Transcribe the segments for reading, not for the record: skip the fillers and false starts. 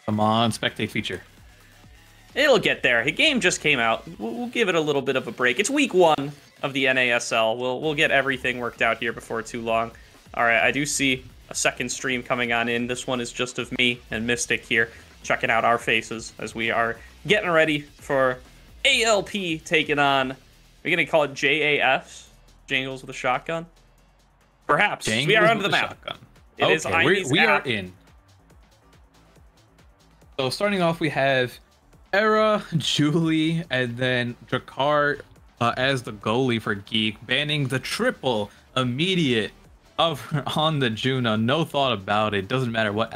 Come on, spectate feature. It'll get there. The game just came out. We'll give it a little bit of a break. It's week 1 of the NASL. We'll get everything worked out here before too long. All right, I do see a second stream coming on in. This one is just of me and Mystic here, checking out our faces as we are getting ready for ALP taking on. Are we gonna call it JAS? Jangles with a shotgun? Perhaps. Jangles we are under with the a map. shotgun. It is Imy's we are app. in. So starting off, we have Era, Julie, and then Drakkar as the goalie for Geek, banning the triple immediate on the Juna. No thought about it. Doesn't matter what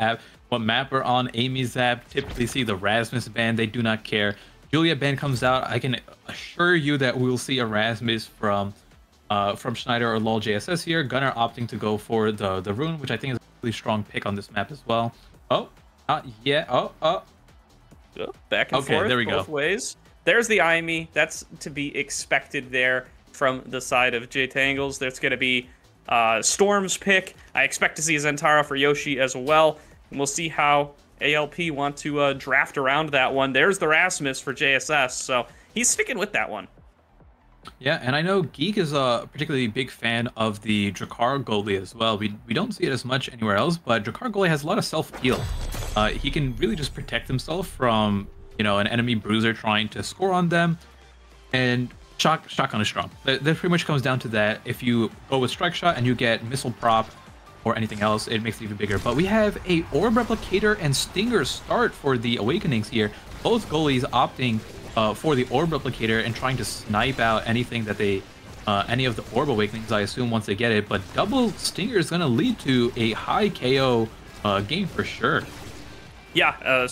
map we're on. Amy's app typically see the Rasmus ban. They do not care. Julia ban comes out. I can assure you that we will see a Rasmus from Schneider or LOL JSS here. Gunnar opting to go for the rune, which I think is a really strong pick on this map as well. Oh, yeah. Oh. Back and forth, there we both go. ways. There's the Imi. That's to be expected there from the side of J7NG. There's going to be Storm's pick. I expect to see Zentara for Yoshi as well. And we'll see how ALP want to draft around that one. There's the Rasmus for JSS, so he's sticking with that one. Yeah, and I know Geek is a particularly big fan of the Drakkar goalie as well. We don't see it as much anywhere else, but Drakkar goalie has a lot of self-heal. He can really just protect himself from, an enemy bruiser trying to score on them, and shotgun is strong. That pretty much comes down to that. If you go with strike shot and you get missile prop or anything else, it makes it even bigger. But we have a orb replicator and stinger start for the awakenings here. Both goalies opting for the orb replicator and trying to snipe out anything that they any of the orb awakenings, I assume, once they get it. But double stinger is going to lead to a high KO game for sure. Yeah,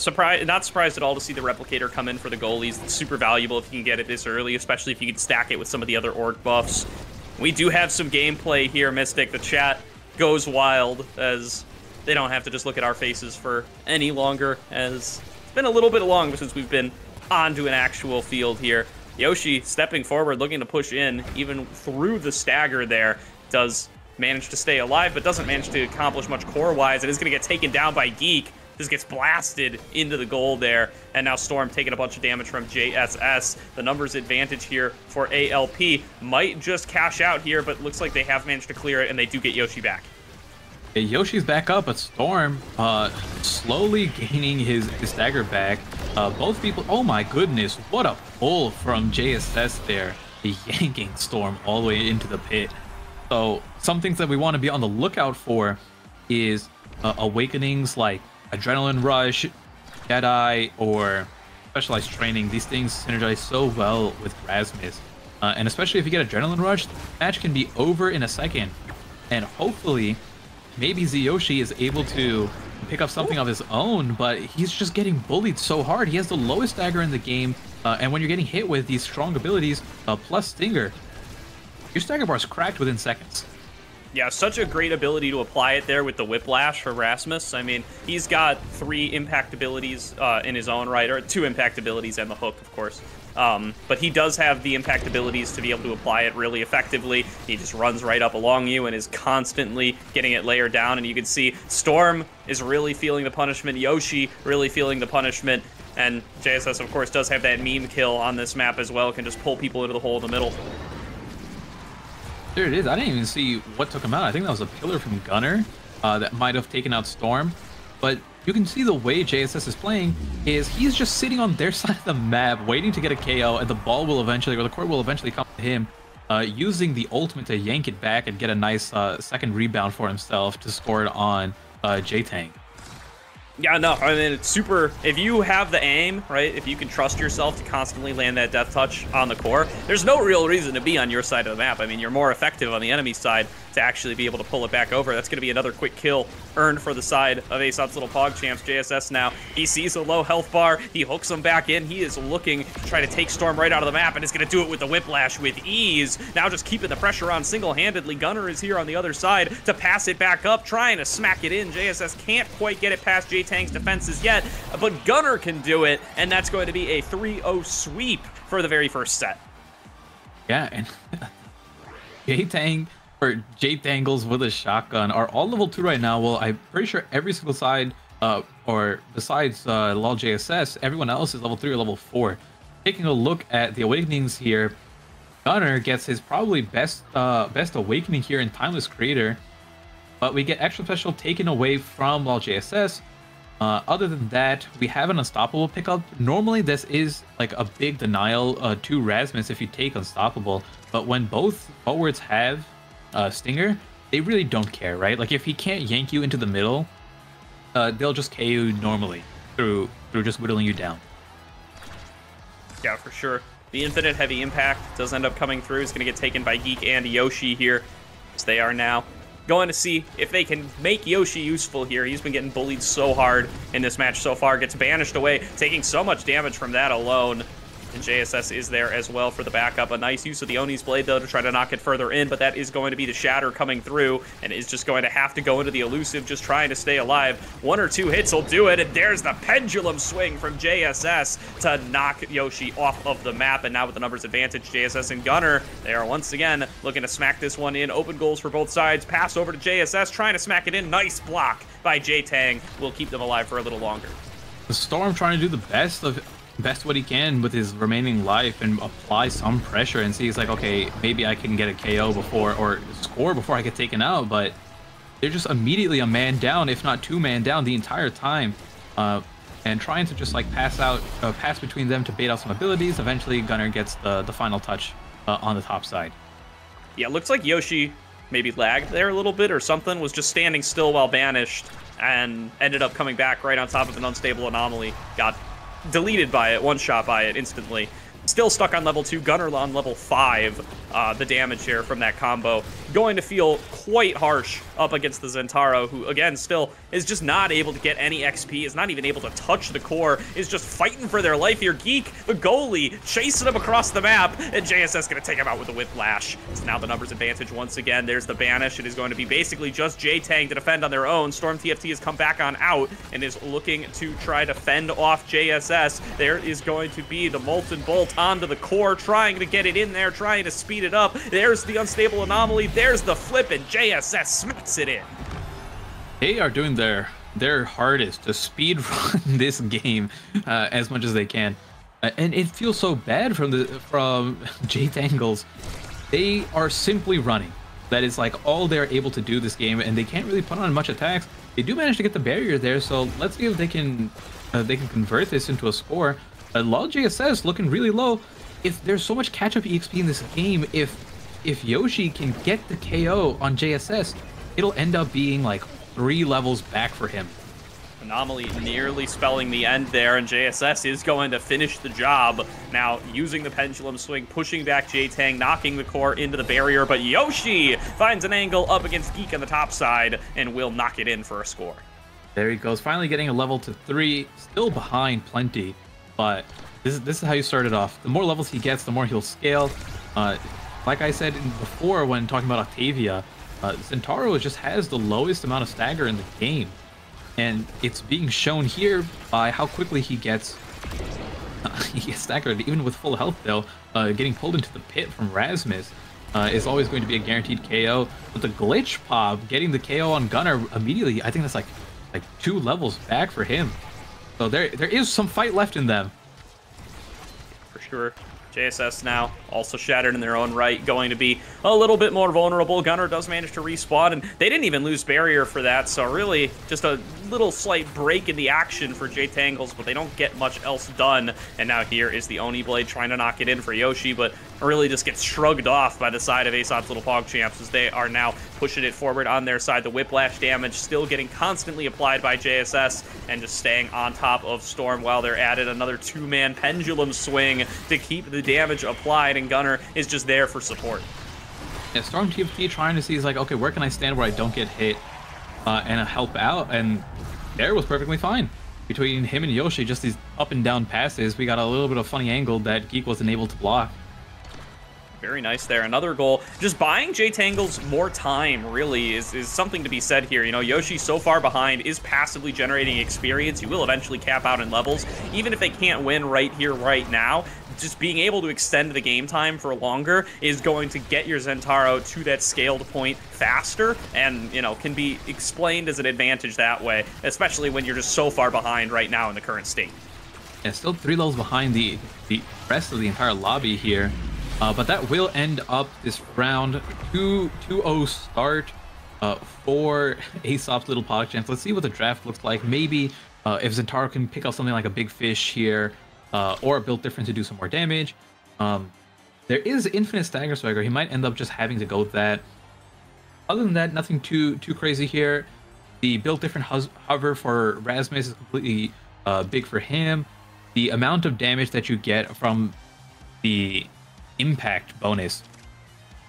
not surprised at all to see the replicator come in for the goalies. It's super valuable if you can get it this early, especially if you can stack it with some of the other org buffs. We do have some gameplay here, Mystic. The chat goes wild as they don't have to just look at our faces for any longer, as it's been a little bit long since we've been onto an actual field here. Yoshi stepping forward, looking to push in, even through the stagger there. Does manage to stay alive, but doesn't manage to accomplish much core-wise. It is going to get taken down by Geek. Just gets blasted into the goal there. And now Storm taking a bunch of damage from JSS. The numbers advantage here for ALP. Might just cash out here, but looks like they have managed to clear it, and they do get Yoshi back. Yeah, Yoshi's back up, but Storm slowly gaining his stagger back. Both people, oh my goodness, what a pull from JSS there. Yanking Storm all the way into the pit. So some things that we want to be on the lookout for is awakenings like Adrenaline Rush, Jedi, or Specialized Training. These things synergize so well with Rasmus. And especially if you get Adrenaline Rush, the match can be over in a second. And hopefully, maybe Yoshi is able to pick up something of his own, but he's just getting bullied so hard. He has the lowest stagger in the game, and when you're getting hit with these strong abilities, plus Stinger, your stagger bar is cracked within seconds. Yeah, such a great ability to apply it there with the Whiplash for Rasmus. I mean, he's got 3 impact abilities in his own right, or 2 impact abilities and the hook, of course. But he does have the impact abilities to be able to apply it really effectively. He just runs right up along you and is constantly getting it layered down. And you can see Storm is really feeling the punishment. Yoshi really feeling the punishment. And JSS, of course, does have that meme kill on this map as well. Can just pull people into the hole in the middle. There it is. I didn't even see what took him out. I think that was a pillar from Gunnar that might have taken out Storm. But you can see the way JSS is playing is he's just sitting on their side of the map, waiting to get a KO, and the ball will eventually, or the core will eventually come to him, using the ultimate to yank it back and get a nice second rebound for himself to score it on J7NG. Yeah, no, I mean, it's super. If you have the aim, right, if you can trust yourself to constantly land that death touch on the core, there's no real reason to be on your side of the map. I mean, you're more effective on the enemy side to actually be able to pull it back over. That's going to be another quick kill earned for the side of ASOP's little pog champs. JSS now, he sees a low health bar. He hooks him back in. He is looking to try to take Storm right out of the map, and is going to do it with the Whiplash with ease. Now just keeping the pressure on single-handedly. Gunnar is here on the other side to pass it back up, trying to smack it in. JSS can't quite get it past J7NG's defenses yet, but Gunnar can do it, and that's going to be a 3-0 sweep for the very first set. Yeah, and J7NG with a shotgun are all level 2 right now. Well, I'm pretty sure every single side or besides LoL JSS, everyone else is level 3 or level 4. Taking a look at the awakenings here, Gunner gets his probably best awakening here in Timeless Creator, but we get extra special taken away from LoL JSS. Other than that, we have an Unstoppable pickup. Normally, this is like a big denial to Rasmus if you take Unstoppable, but when both forwards have Stinger, they really don't care, right? Like if he can't yank you into the middle, they'll just KO you normally through just whittling you down. Yeah, for sure. The infinite heavy impact does end up coming through. It's going to get taken by Geek and Yoshi here, as they are now going to see if they can make Yoshi useful here. He's been getting bullied so hard in this match so far. Gets banished away, taking so much damage from that alone. And JSS is there as well for the backup. A nice use of the Oni's Blade, though, to try to knock it further in, but that is going to be the Shatter coming through, and is just going to have to go into the Elusive, just trying to stay alive. 1 or 2 hits will do it, and there's the pendulum swing from JSS to knock Yoshi off of the map, and now with the numbers advantage, JSS and Gunner, they are once again looking to smack this one in. Open goals for both sides. Pass over to JSS, trying to smack it in. Nice block by J7NG. Will keep them alive for a little longer. The Storm trying to do the best what he can with his remaining life and apply some pressure and see, he's like, okay, maybe I can get a KO before or score before I get taken out, but they're just immediately a man down, if not 2 man down the entire time, and trying to just like pass between them to bait out some abilities. Eventually Gunner gets the final touch on the top side. Yeah, looks like Yoshi maybe lagged there a little bit or something, was just standing still while banished and ended up coming back right on top of an unstable anomaly. Got deleted by it, one-shot by it instantly. Still stuck on level 2, Gunner on level 5. The damage here from that combo going to feel quite harsh up against the Zentaro, who, again, still is just not able to get any XP, is not even able to touch the core, is just fighting for their life here. Geek, the goalie, chasing him across the map, and JSS going to take him out with a whiplash. So now the numbers advantage once again. There's the banish. It is going to be basically just J7NG to defend on their own. Storm TFT has come back on out and is looking to try to fend off JSS. There is going to be the Molten Bolt onto the core, trying to get it in there, trying to speed it up. There's the unstable anomaly. There's the flip, and JSS smacks it in. They are doing their hardest to speed run this game as much as they can, and it feels so bad from J7NGs. They are simply running. That is like all they're able to do this game, and they can't really put on much attacks. They do manage to get the barrier there, so let's see if they can convert this into a score. LoL JSS looking really low. If there's so much catch-up EXP in this game, if Yoshi can get the KO on JSS, it'll end up being like 3 levels back for him. Anomaly nearly spelling the end there, and JSS is going to finish the job. Now, using the pendulum swing, pushing back J7NG, knocking the core into the barrier, but Yoshi finds an angle up against Geek on the top side and will knock it in for a score. There he goes, finally getting a level to 3, still behind plenty, but this is how you start it off. The more levels he gets, the more he'll scale. Like I said before when talking about Octavia, Zentaro just has the lowest amount of stagger in the game. And it's being shown here by how quickly he gets staggered, even with full health though. Getting pulled into the pit from Rasmus is always going to be a guaranteed KO. But the glitch pop, getting the KO on Gunner immediately, I think that's like 2 levels back for him. So there is some fight left in them. For sure. JSS now also shattered in their own right, going to be a little bit more vulnerable. Gunner does manage to respawn, and they didn't even lose barrier for that, so really just a little slight break in the action for J7NGs, but they don't get much else done. And now here is the Oni Blade trying to knock it in for Yoshi, but really just gets shrugged off by the side of ASOP's little PogChamps as they are now pushing it forward on their side. The whiplash damage still getting constantly applied by JSS and just staying on top of Storm while they're at it. Another 2-man pendulum swing to keep the damage applied, and Gunner is just there for support. Yeah, Storm TFT trying to see, is like, okay, where can I stand where I don't get hit and help out, and there was perfectly fine. Between him and Yoshi, just these up and down passes, we got a little bit of funny angle that Geek wasn't able to block. Very nice there. Another goal. Just buying J7NGs more time, really, is something to be said here. You know, Yoshi so far behind is passively generating experience. He will eventually cap out in levels. Even if they can't win right here, right now, just being able to extend the game time for longer is going to get your Zentaro to that scaled point faster, and, you know, can be explained as an advantage that way, especially when you're just so far behind right now in the current state. Yeah, still 3 levels behind the rest of the entire lobby here. But that will end up this round. 2-0 start for ASOP's Little PogChamps. Let's see what the draft looks like. Maybe if Zentaro can pick up something like a big fish here, or a build different to do some more damage. There is Infinite Stagger Swagger. He might end up just having to go with that. Other than that, nothing too crazy here. The build different hover for Rasmus is completely big for him. The amount of damage that you get from the impact bonus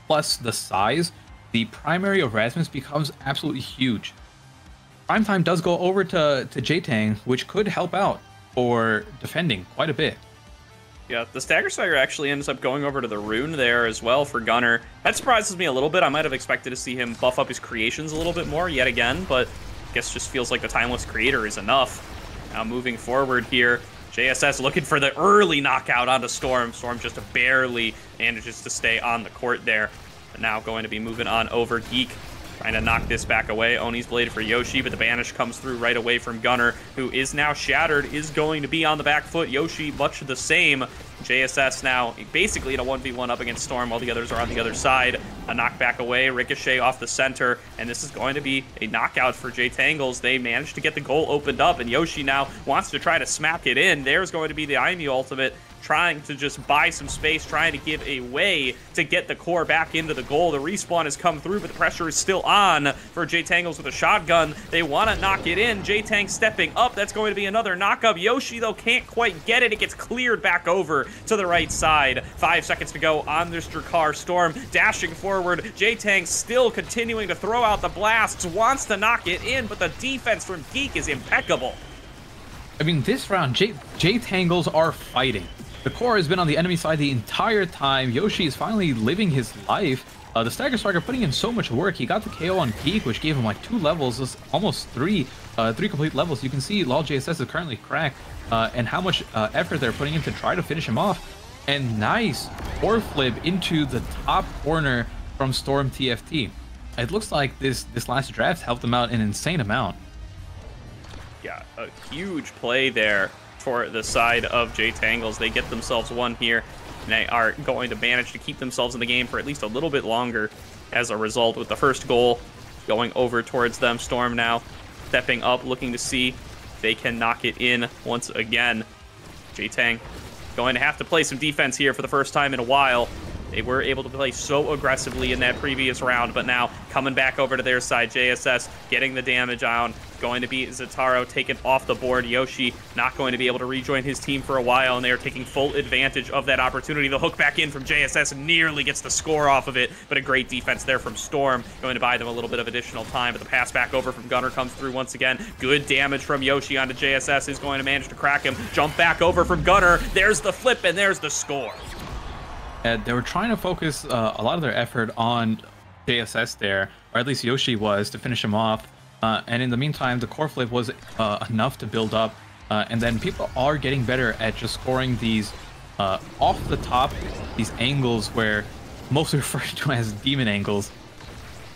plus the size, the primary of Rasmus becomes absolutely huge. Prime time does go over to J7NG, which could help out for defending quite a bit. Yeah, the Stagger Swagger actually ends up going over to the Rune there as well for Gunnar. That surprises me a little bit. I might have expected to see him buff up his creations a little bit more yet again, but I guess just feels like the Timeless Creator is enough. Now moving forward here, JSS looking for the early knockout onto Storm. Storm just barely manages to stay on the court there. But now going to be moving on over Geek, trying to knock this back away. Oni's blade for Yoshi, but the banish comes through right away from Gunnar, who is now shattered, is going to be on the back foot. Yoshi, much the same. JSS now basically in a 1v1 up against Storm while the others are on the other side. A knockback away, Ricochet off the center, and this is going to be a knockout for J7NG. They managed to get the goal opened up, and Yoshi now wants to try to smack it in. There's going to be the IMU ultimate, trying to just buy some space, trying to give a way to get the core back into the goal. The respawn has come through, but the pressure is still on for J7NG with a shotgun. They want to knock it in. J7NG stepping up. That's going to be another knock-up. Yoshi, though, can't quite get it. It gets cleared back over to the right side. 5 seconds to go on this Drakkar. Storm dashing forward. J7NG still continuing to throw out the blasts, wants to knock it in, but the defense from Geek is impeccable. I mean, this round, J7NGs are fighting. The core has been on the enemy side the entire time. Yoshi is finally living his life. The Stagger Swagger putting in so much work. He got the KO on Geek, which gave him like 2 levels, almost 3 complete levels. You can see LOL JSS is currently cracked, and how much effort they're putting in to try to finish him off. And nice core flip into the top corner from Storm TFT. It looks like this last draft helped them out an insane amount. Yeah, a huge play there for the side of J7NG. They get themselves one here, and they are going to manage to keep themselves in the game for at least a little bit longer as a result, with the first goal going over towards them. Storm now stepping up, looking to see if they can knock it in once again. J7NG going to have to play some defense here for the first time in a while. They were able to play so aggressively in that previous round, but now coming back over to their side, JSS getting the damage on. Going to be Zentaro taken off the board. Yoshi not going to be able to rejoin his team for a while, and they are taking full advantage of that opportunity. The hook back in from JSS nearly gets the score off of it, but a great defense there from Storm, going to buy them a little bit of additional time, but the pass back over from Gunnar comes through once again. Good damage from Yoshi onto JSS, is going to manage to crack him. Jump back over from Gunnar. There's the flip, and there's the score. They were trying to focus a lot of their effort on JSS there, or at least Yoshi was, to finish him off. And in the meantime, the core flip was enough to build up. And then people are getting better at just scoring these off the top, these angles where mostly referred to as demon angles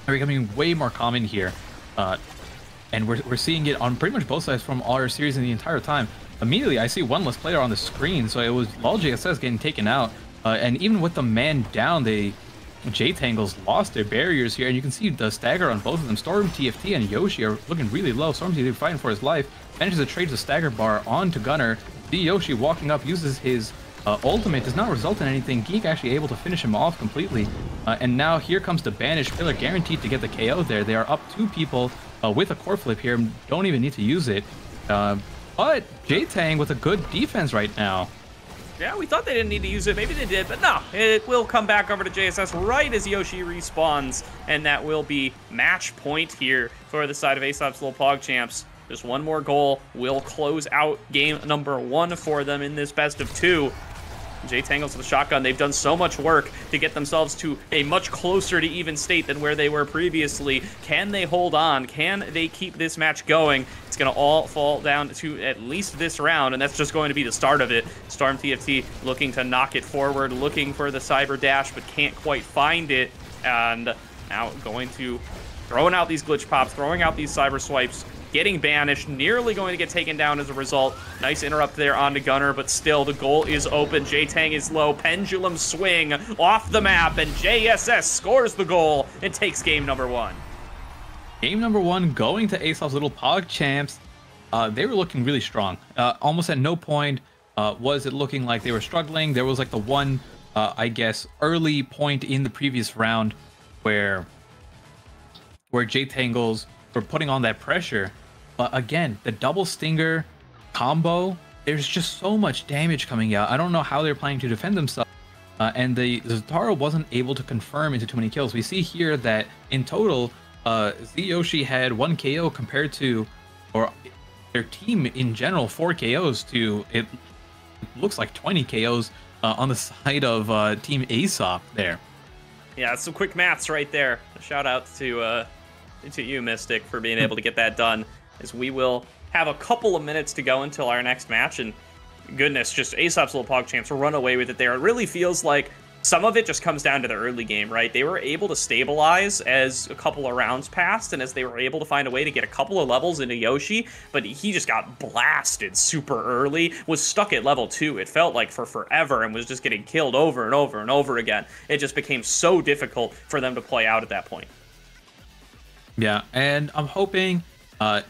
are becoming way more common here. And we're seeing it on pretty much both sides from our series in the entire time. Immediately, I see one less player on the screen, so it was all JSS getting taken out. And even with the man down, J7NGs lost their barriers here, and you can see the stagger on both of them. Storm TFT and Yoshi are looking really low. Storm TFT fighting for his life, manages to trade the stagger bar onto Gunnar. The Yoshi walking up, uses his ultimate, does not result in anything. Geek actually able to finish him off completely. And now here comes the Banish Pillar, guaranteed to get the KO there. They are up 2 people with a core flip here, don't even need to use it. But J7NG with a good defense right now. Yeah, we thought they didn't need to use it. Maybe they did, but no. It will come back over to JSS right as Yoshi respawns, and that will be match point here for the side of ASOP's Little PogChamps. Just one more goal will close out game number 1 for them in this best of 2. J7NGs with the shotgun. They've done so much work to get themselves to a much closer to even state than where they were previously. Can they hold on? Can they keep this match going? It's going to all fall down to at least this round, and that's just going to be the start of it. Storm TFT looking to knock it forward, looking for the Cyber Dash, but can't quite find it. And now going to throwing out these glitch pops, throwing out these cyber swipes, getting banished, nearly going to get taken down as a result. Nice interrupt there onto Gunner, but still the goal is open. J7NG is low, pendulum swing off the map, and JSS scores the goal and takes game number 1. Game number 1 going to ASOP's little Pog champs. They were looking really strong. Almost at no point was it looking like they were struggling. There was like the one, I guess, early point in the previous round where J7NGs were putting on that pressure. But again, the double stinger combo, there's just so much damage coming out. I don't know how they're planning to defend themselves. And the Zatara wasn't able to confirm into too many kills. We see here that in total, Yoshi had 1 KO compared to, or their team in general, 4 KOs to, it looks like 20 KOs on the side of Team ASOP there. Yeah, some quick maths right there. A shout out to you, Mystic, for being able to get that done, as we will have a couple of minutes to go until our next match, and goodness, just ASOP's little PogChamps will run away with it there. It really feels like some of it just comes down to the early game, right? They were able to stabilize as a couple of rounds passed, and as they were able to find a way to get a couple of levels into Yoshi, but he just got blasted super early, was stuck at level 2, it felt like, for forever, and was just getting killed over and over and over again. It just became so difficult for them to play out at that point. Yeah, and I'm hoping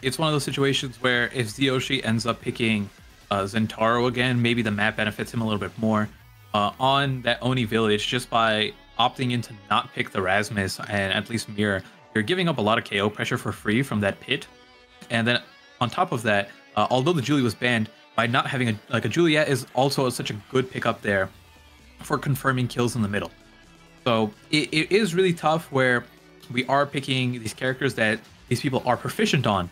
it's one of those situations where if Yoshi ends up picking Zentaro again, maybe the map benefits him a little bit more. On that Oni village, just by opting in to not pick the Rasmus and at least Mirror, you're giving up a lot of KO pressure for free from that pit. And then on top of that, although the Julie was banned, by not having a Juliet is also such a good pickup there for confirming kills in the middle. So it is really tough where we are picking these characters that these people are proficient on,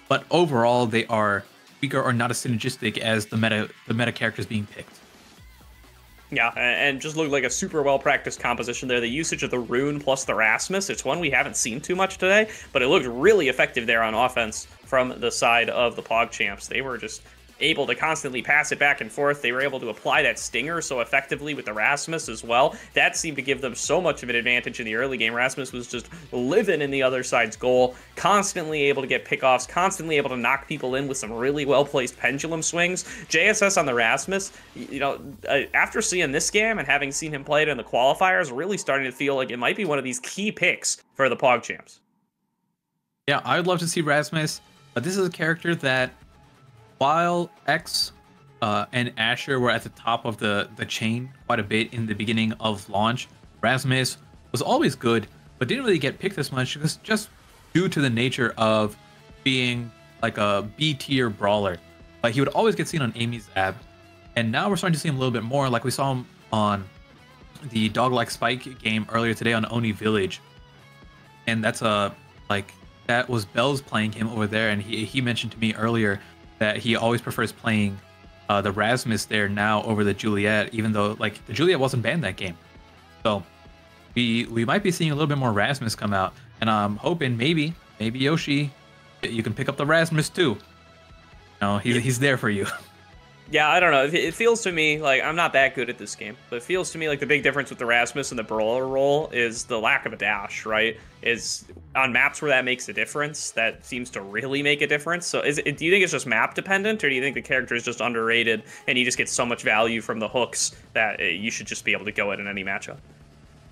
but overall they are weaker or not as synergistic as the meta characters being picked. Yeah, and just looked like a super well-practiced composition there. The usage of the Rune plus the Rasmus, it's one we haven't seen too much today, but it looked really effective there on offense from the side of the PogChamps. They were just able to constantly pass it back and forth. They were able to apply that stinger so effectively with the Rasmus as well. That seemed to give them so much of an advantage in the early game. Rasmus was just living in the other side's goal, constantly able to get pickoffs, constantly able to knock people in with some really well-placed pendulum swings. JSS on the Rasmus, you know, after seeing this game and having seen him play it in the qualifiers, really starting to feel like it might be one of these key picks for the PogChamps. Yeah, I would love to see Rasmus, but this is a character that, while X and Asher were at the top of the chain quite a bit in the beginning of launch, Rasmus was always good, but didn't really get picked as much just due to the nature of being like a B-tier brawler. Like, he would always get seen on Amy's app, and now we're starting to see him a little bit more. Like we saw him on the Dog-Like Spike game earlier today on Oni Village, and that's that was Bells playing him over there, and he mentioned to me earlier that he always prefers playing the Rasmus there now over the Juliet, even though like the Juliet wasn't banned that game. So we might be seeing a little bit more Rasmus come out, and I'm hoping maybe Yoshi, you can pick up the Rasmus too. No, he's there for you. Yeah, I don't know. It feels to me like I'm not that good at this game, but it feels to me like the big difference with the Rasmus and the brawler role is the lack of a dash, right? Is on maps where that makes a difference, that seems to really make a difference. So do you think it's just map dependent, or do you think the character is just underrated and you just get so much value from the hooks that you should just be able to go it in any matchup?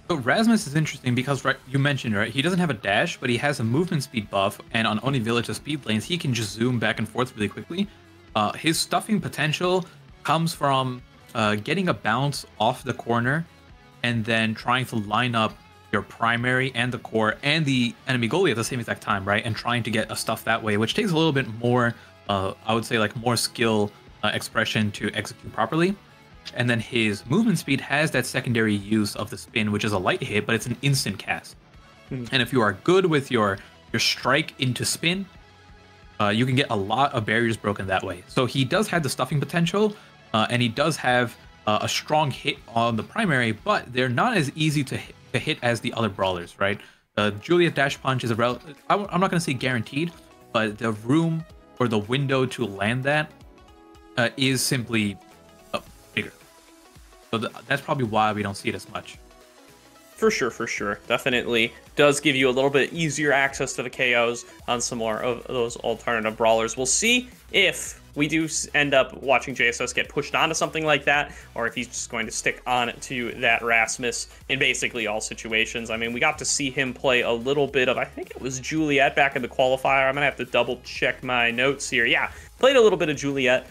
So Rasmus is interesting because, right, you mentioned, right, he doesn't have a dash, but he has a movement speed buff, and on Oni Village, the speed lanes, he can just zoom back and forth really quickly. His stuffing potential comes from getting a bounce off the corner and then trying to line up your primary and the core and the enemy goalie at the same exact time, right? And trying to get a stuff that way, which takes a little bit more, I would say, like more skill expression to execute properly. And then his movement speed has that secondary use of the spin, which is a light hit, but it's an instant cast. And if you are good with your strike into spin, you can get a lot of barriers broken that way. So he does have the stuffing potential, and he does have a strong hit on the primary, but they're not as easy to hit as the other brawlers, right? Juliet Dash Punch is I'm not going to say guaranteed, but the room or the window to land that is simply bigger. So that's probably why we don't see it as much. For sure, for sure. Definitely does give you a little bit easier access to the KOs on some more of those alternative brawlers. We'll see if we do end up watching JSS get pushed onto something like that, or if he's just going to stick on to that Rasmus in basically all situations. I mean, we got to see him play a little bit of, I think it was Juliet back in the qualifier. I'm going to have to double check my notes here. Yeah, played a little bit of Juliet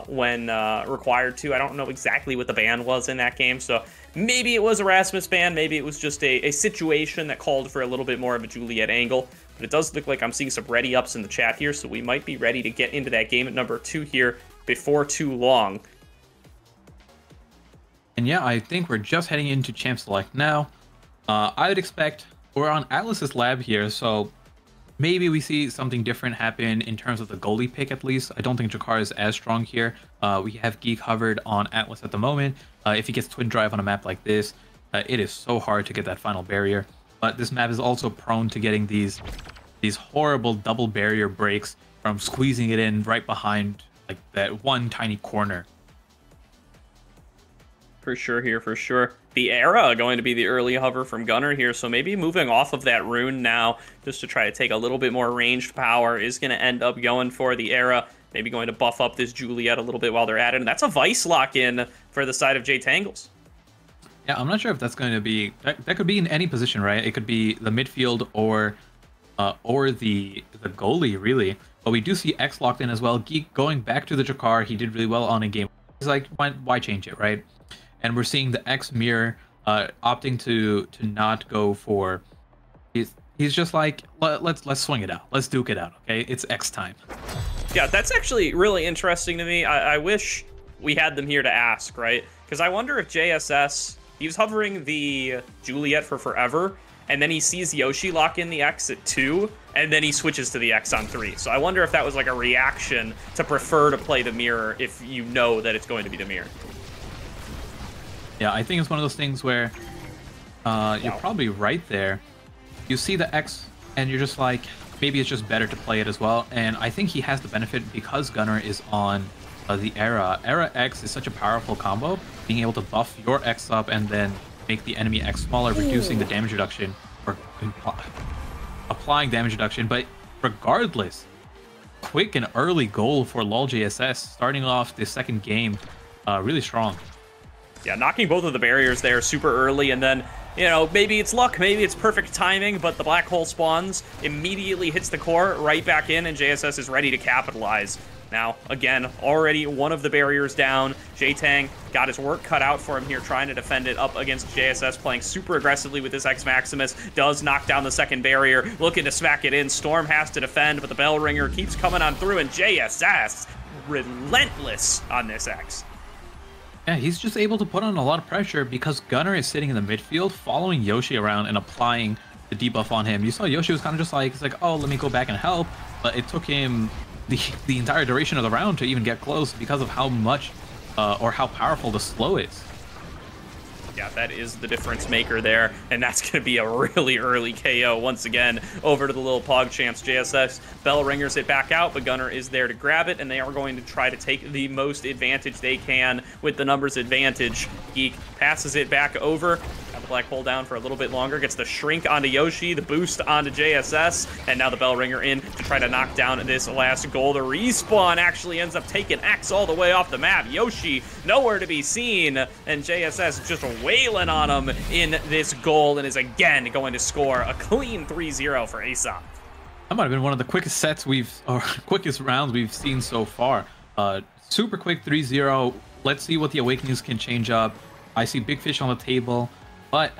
when required to. I don't know exactly what the ban was in that game, so maybe it was a Rasmus ban, maybe it was just a situation that called for a little bit more of a Juliet angle. But it does look like I'm seeing some ready ups in the chat here, so we might be ready to get into that game at number 2 here before too long. And yeah, I think we're just heading into Champ Select now. I would expect we're on Atlas's lab here, so maybe we see something different happen in terms of the goalie pick at least. I don't think Jakar is as strong here. We have Geek hovered on Atlas at the moment. If he gets Twin Drive on a map like this, it is so hard to get that final barrier. But this map is also prone to getting these horrible double barrier breaks from squeezing it in right behind like that one tiny corner. For sure here, for sure. The Era going to be the early hover from Gunnar here, so maybe moving off of that rune now just to try to take a little bit more ranged power is going to end up going for the Era. Maybe going to buff up this Juliet a little bit while they're at it, and that's a Vice lock-in for the side of J7NG. Yeah, I'm not sure if that's going to be... That could be in any position, right? It could be the midfield or the goalie, really. But we do see X locked in as well. Geek going back to the Jakar. He did really well on a game. He's like, why change it, right? And we're seeing the X mirror opting to not go for... He's just like, let's swing it out. Let's duke it out, okay? It's X time. Yeah, that's actually really interesting to me. I wish we had them here to ask, right? Because I wonder if JSS... He was hovering the Juliet for forever, and then he sees Yoshi lock in the X at 2, and then he switches to the X on 3. So I wonder if that was like a reaction to prefer to play the mirror if you know that it's going to be the mirror. Yeah, I think it's one of those things where you're probably right there. You see the X, and you're just like, maybe it's just better to play it as well. And I think he has the benefit because Gunnar is on the Era. Era X is such a powerful combo, being able to buff your X up and then make the enemy X smaller, reducing the damage reduction, or applying damage reduction. But regardless, quick and early goal for LoL JSS, starting off this second game really strong. Yeah, knocking both of the barriers there super early, and then, you know, maybe it's luck, maybe it's perfect timing, but the black hole spawns, immediately hits the core, right back in, and JSS is ready to capitalize. Now, again, already one of the barriers down. J7NG got his work cut out for him here, trying to defend it up against JSS, playing super aggressively with this X Maximus. Does knock down the second barrier, looking to smack it in. Storm has to defend, but the bell ringer keeps coming on through, and JSS relentless on this X. Yeah, he's just able to put on a lot of pressure because Gunnar is sitting in the midfield, following Yoshi around and applying the debuff on him. You saw Yoshi was kind of just like, it's like, oh, let me go back and help, but it took him the entire duration of the round to even get close because of how much or how powerful the slow is. Yeah, that is the difference maker there, and that's going to be a really early KO once again over to the little PogChamps. JSS bell ringers it back out, but Gunnar is there to grab it, and they are going to try to take the most advantage they can with the numbers advantage. Geek passes it back over. Got the black hole down for a little bit longer, gets the shrink onto Yoshi, the boost onto JSS, and now the bell ringer in to try to knock down this last goal. The respawn actually ends up taking X all the way off the map. Yoshi nowhere to be seen, and JSS just wailing on him in this goal, and is again going to score a clean 3-0 for ASOP. That might have been one of the quickest sets quickest rounds we've seen so far. Super quick 3-0. Let's see what the Awakenings can change up. I see Big Fish on the table, but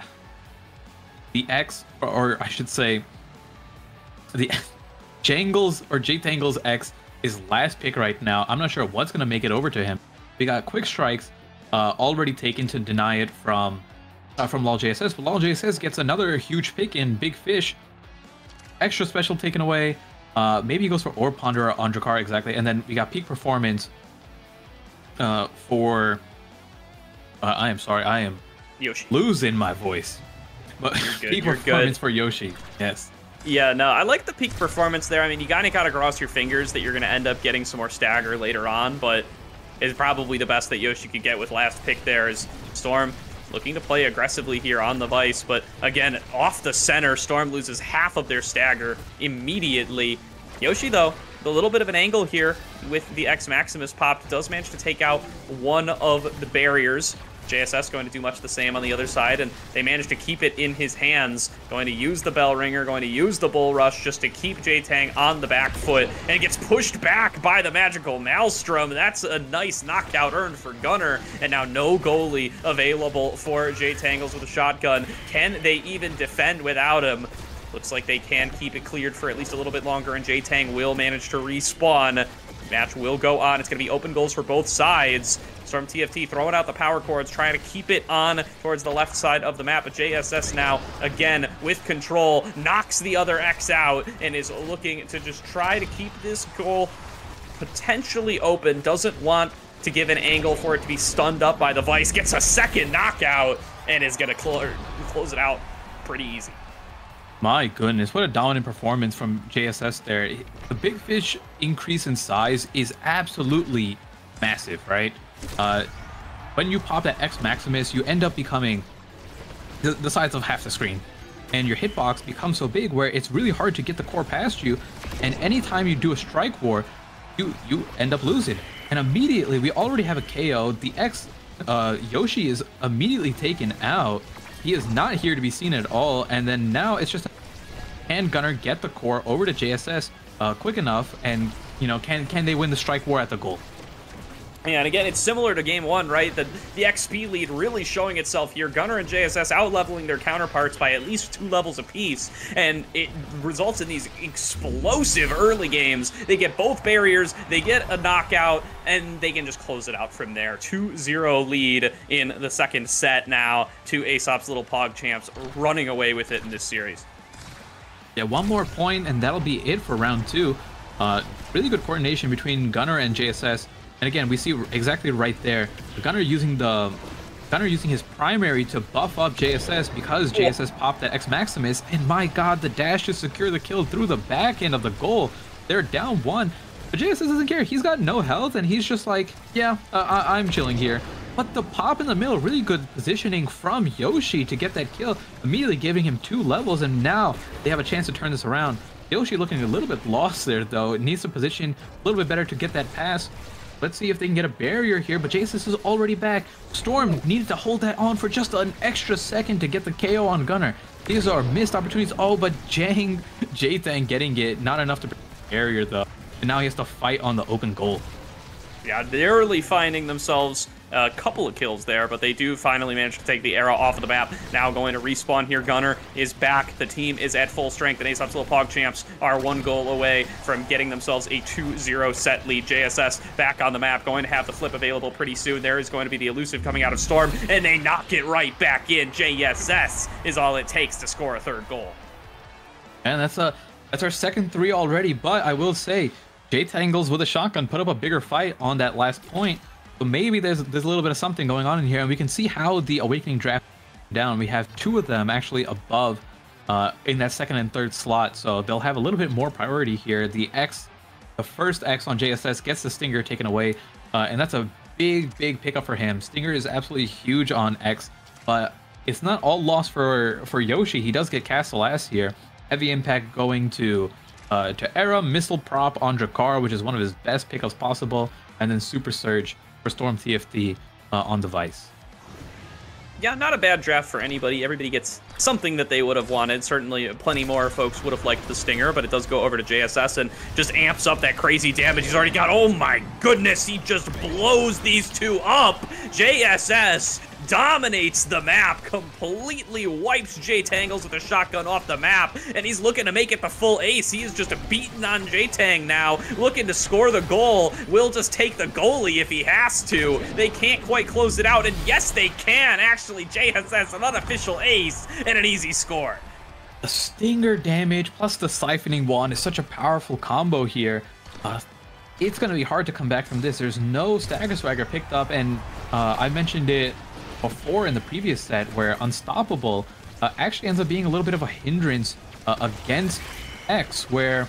the X, or I should say, the J7NG's X is last pick right now. I'm not sure what's going to make it over to him. We got quick strikes already taken to deny it from LoL JSS, but LoL JSS gets another huge pick in Big Fish. Extra special taken away. Maybe he goes for Orb Ponderer on Jakar, exactly. And then we got peak performance for... I am sorry, I am Yoshi. Losing my voice. But peak performance for Yoshi, yes. Yeah, no, I like the peak performance there. I mean, you kind of got to cross your fingers that you're going to end up getting some more stagger later on, but it's probably the best that Yoshi could get with last pick there is Storm looking to play aggressively here on the Vice, but again, off the center, Storm loses half of their stagger immediately. Yoshi, though, a little bit of an angle here with the X Maximus pop, does manage to take out one of the barriers. JSS going to do much the same on the other side, and they managed to keep it in his hands. Going to use the Bell Ringer, going to use the Bull Rush just to keep J7NG on the back foot, and it gets pushed back by the magical Maelstrom. That's a nice knockout earned for Gunnar, and now no goalie available for J7NG with a shotgun. Can they even defend without him? Looks like they can keep it cleared for at least a little bit longer, and J7NG will manage to respawn. Match will go on. It's going to be open goals for both sides. Storm TFT throwing out the power chords, trying to keep it on towards the left side of the map. But JSS now, again, with control, knocks the other X out and is looking to just try to keep this goal potentially open. Doesn't want to give an angle for it to be stunned up by the Vice. Gets a second knockout and is going to close it out pretty easy. My goodness, what a dominant performance from JSS there. The Big Fish increase in size is absolutely massive, right? When you pop that X Maximus, you end up becoming the size of half the screen. And your hitbox becomes so big where it's really hard to get the core past you. And anytime you do a strike war, you end up losing. And immediately, we already have a KO. The X Yoshi is immediately taken out. He is not here to be seen at all, and then now it's just, can Gunnar get the core over to JSS quick enough, and can they win the strike war at the goal? Yeah, and again, it's similar to game one, right? The XP lead really showing itself here. Gunnar and JSS out-leveling their counterparts by at least 2 levels apiece, and it results in these explosive early games. They get both barriers, they get a knockout, and they can just close it out from there. 2-0 lead in the second set now to ASOP's little Pog champs running away with it in this series. Yeah, one more point, and that'll be it for round 2. Really good coordination between Gunnar and JSS. And again, we see exactly right there, Gunnar using his primary to buff up JSS because JSS popped that X Maximus, and my god, the dash to secure the kill through the back end of the goal. They're down 1, but JSS doesn't care. He's got no health, and he's just like, yeah, I'm chilling here. But the pop in the middle, really good positioning from Yoshi to get that kill, immediately giving him 2 levels, and now they have a chance to turn this around. Yoshi looking a little bit lost there, though. It needs to position a little bit better to get that pass. Let's see if they can get a barrier here, but JSS is already back. Storm needed to hold that on for just an extra second to get the KO on Gunnar. These are missed opportunities. Oh, but J7NG getting it. Not enough to barrier, though. And now he has to fight on the open goal. Yeah, narrowly finding themselves a couple of kills there, but they do finally manage to take the arrow off of the map. Now going to respawn here. Gunnar is back. The team is at full strength, and ASOP's little Pog champs are 1 goal away from getting themselves a 2-0 set lead. JSS back on the map, going to have the flip available pretty soon. There is going to be the elusive coming out of Storm, and they knock it right back in. JSS is all it takes to score a 3rd goal. And that's our second 3 already, but I will say, J7NG with a shotgun put up a bigger fight on that last point. So maybe there's a little bit of something going on in here, and we can see how the Awakening draft down. We have 2 of them actually above in that 2nd and 3rd slot, so they'll have a little bit more priority here. The first X on JSS gets the Stinger taken away, and that's a big pickup for him. Stinger is absolutely huge on X, but it's not all lost for Yoshi. He does get Castle Ass here. Heavy impact going to Era, Missile Prop on Drakkar, which is one of his best pickups possible, and then Super Surge for Storm TFT on device. Yeah, not a bad draft for anybody. Everybody gets something that they would have wanted. Certainly plenty more folks would have liked the Stinger, but it does go over to JSS and just amps up that crazy damage he's already got. Oh my goodness, he just blows these 2 up. JSS dominates the map, completely wipes J7NG with a shotgun off the map, and he's looking to make it the full ace. He is just beating on J7NG now, looking to score the goal. Will just take the goalie if he has to. They can't quite close it out, and yes, they can. Actually, JSS, an unofficial ace, and an easy score. The Stinger damage plus the Siphoning Wand is such a powerful combo here. It's going to be hard to come back from this. There's no Stagger Swagger picked up, and I mentioned it before in the previous set where Unstoppable actually ends up being a little bit of a hindrance against X, where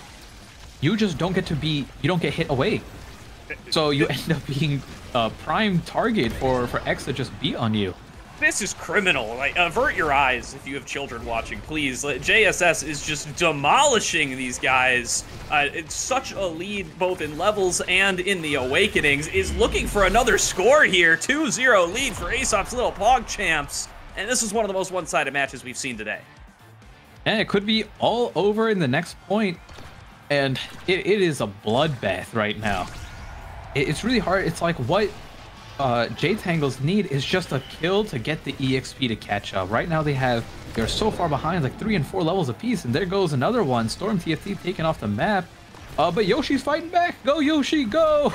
you just don't get hit away. So you end up being a prime target for X to just beat on you. This is criminal. Like, avert your eyes if you have children watching, please. JSS is just demolishing these guys. It's such a lead both in levels and in the Awakenings. Is looking for another score here. 2-0 lead for ASOP's Little Pog Champs. And this is one of the most one-sided matches we've seen today. And it could be all over in the next point. And it is a bloodbath right now. It's really hard. It's like what J7NGs need is just a kill to get the EXP to catch up. Right now they're so far behind, like 3 and 4 levels apiece, and there goes another one. Storm TFT taken off the map, but Yoshi's fighting back. Go Yoshi, go!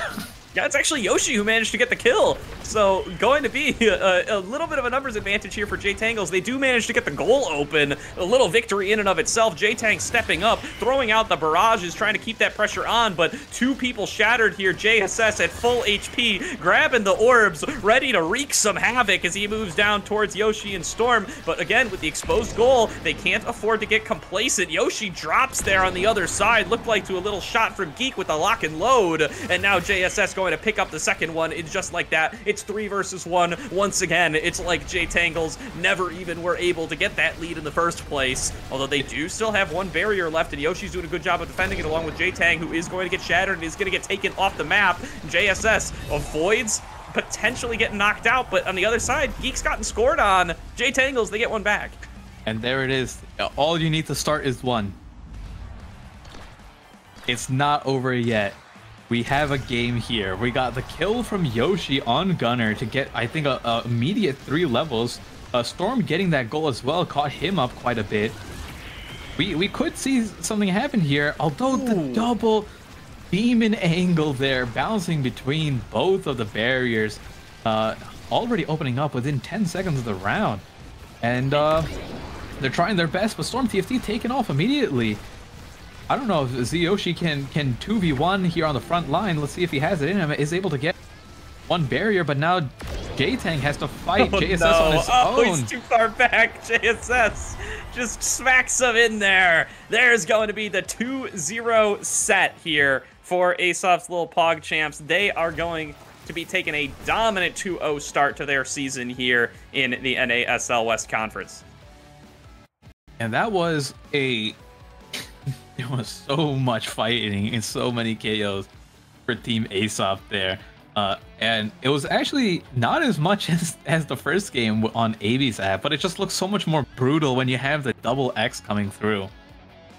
Yeah, it's actually Yoshi who managed to get the kill. So going to be a little bit of a numbers advantage here for J7NGs. They do manage to get the goal open. A little victory in and of itself. J7NG stepping up, throwing out the barrages, trying to keep that pressure on, but 2 people shattered here. JSS at full HP, grabbing the orbs, ready to wreak some havoc as he moves down towards Yoshi and Storm. But again, with the exposed goal, they can't afford to get complacent. Yoshi drops there on the other side. Looked like to a little shot from Geek with the lock and load. And now JSS going to pick up the second one. It's just like that. It's 3 versus 1. Once again, it's like J7NGs never even were able to get that lead in the first place. Although they do still have 1 barrier left, and Yoshi's doing a good job of defending it along with J7NG, who is going to get shattered and is going to get taken off the map. JSS avoids potentially getting knocked out, but on the other side, Geek's gotten scored on. J7NGs, they get 1 back. And there it is. All you need to start is 1. It's not over yet. We have a game here. We got the kill from Yoshi on Gunner to get, I think, a immediate 3 levels. Storm getting that goal as well caught him up quite a bit. We could see something happen here, although the double demon angle there, bouncing between both of the barriers, already opening up within 10 seconds of the round. And they're trying their best, but Storm TFT taken off immediately. I don't know if Yoshi can 2v1 here on the front line. Let's see if he has it in him. Is able to get 1 barrier, but now J7NG has to fight JSS on his own. He's too far back. JSS just smacks him in there. There's going to be the 2-0 set here for ASOP's Little Pog Champs. They are going to be taking a dominant 2-0 start to their season here in the NASL West Conference. And that was there was so much fighting and so many KOs for Team ASOP there. And it was actually not as much as the first game on AB's app, but it just looks so much more brutal when you have the double X coming through.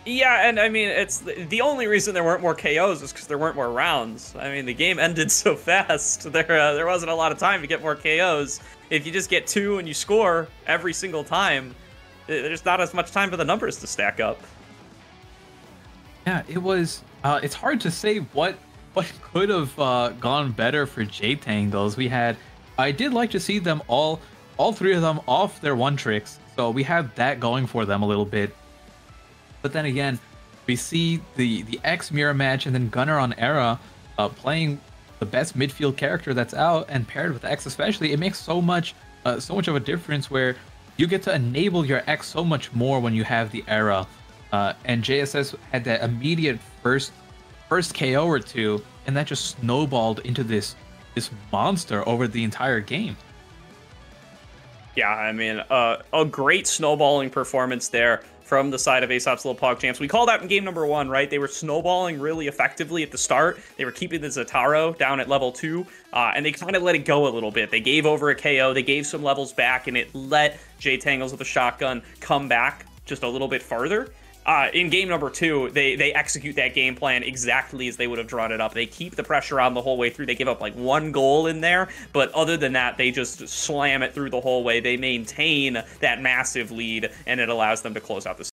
Yeah, and I mean, it's the only reason there weren't more KOs is because there weren't more rounds. I mean, the game ended so fast. There wasn't a lot of time to get more KOs. If you just get 2 and you score every single time, there's not as much time for the numbers to stack up. Yeah, it was. It's hard to say what could have gone better for J7NGs. I did like to see them all 3 of them off their 1 tricks, so we had that going for them a little bit. But then again, we see the X mirror match and then Gunner on Era playing the best midfield character that's out, and paired with X especially, it makes so much of a difference where you get to enable your X so much more when you have the Era. And JSS had that immediate first KO or 2, and that just snowballed into this monster over the entire game. Yeah, I mean, a great snowballing performance there from the side of ASOP's Little Pog Champs. We called out in game number 1, right? They were snowballing really effectively at the start. They were keeping the Zataro down at level 2, and they kind of let it go a little bit. They gave over a KO, they gave some levels back, and it let J7NGs with a shotgun come back just a little bit farther. In game number 2, they execute that game plan exactly as they would have drawn it up. They keep the pressure on the whole way through. They give up like 1 goal in there, but other than that, they just slam it through the whole way. They maintain that massive lead, and it allows them to close out the